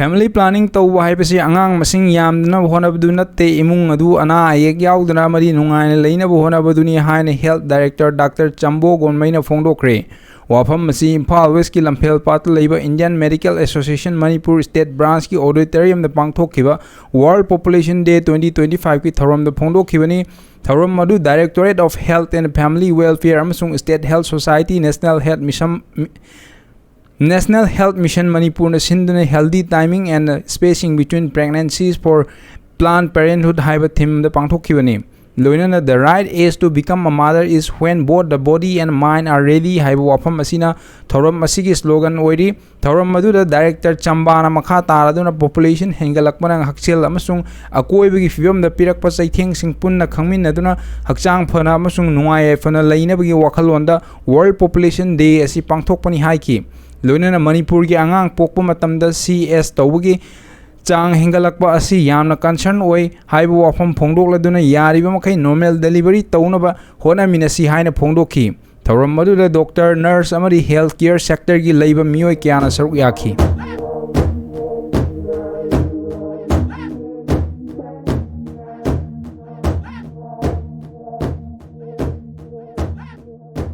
Family planning tauba haibasi angang masing yamduna honabdu natte imung adu ana ayek yauduna mari nungaina leinabu honabaduni haina Health Director Dr. Chambo Gonmaina phongdokre. Wafam masi Imphal West ki Lamphel Pat leiba Indian Medical Association Manipur State Branch ki auditorium da pangthokhiba World Population Day 2025 ki thorom da phongdokhibani. Thorom madu Directorate of Health and Family Welfare amasung State Health Society National Health Mission Manipur na sinduna healthy timing and spacing between pregnancies for Planned Parenthood haiba theme da pangthokhibani. Loinana the right age to become a mother is when both the body and mind are ready haiba wafam asina thorom asigi slogan oiri. Thorom madu da Director Chambana makha taraduna population hengalakmanang hakchel amasung akoibagi fibam da pirakpa chaitheng sing punna khangminaduna hakchang phana amasung nungai phana leinabagi wakhalonda World Population Day asi pangthokpani haiki. Loinana Manipur gi angang pokpa matamda CS tawagi chang hengalakpa asi yamna concern oi haiba wafam phongdokladuna yariba makai normal delivery taunaba hona minasi haina phongdokhi. Thorom maduda doctor nurse amari healthcare sector gi leiba miyoi kyana saruk yakhi.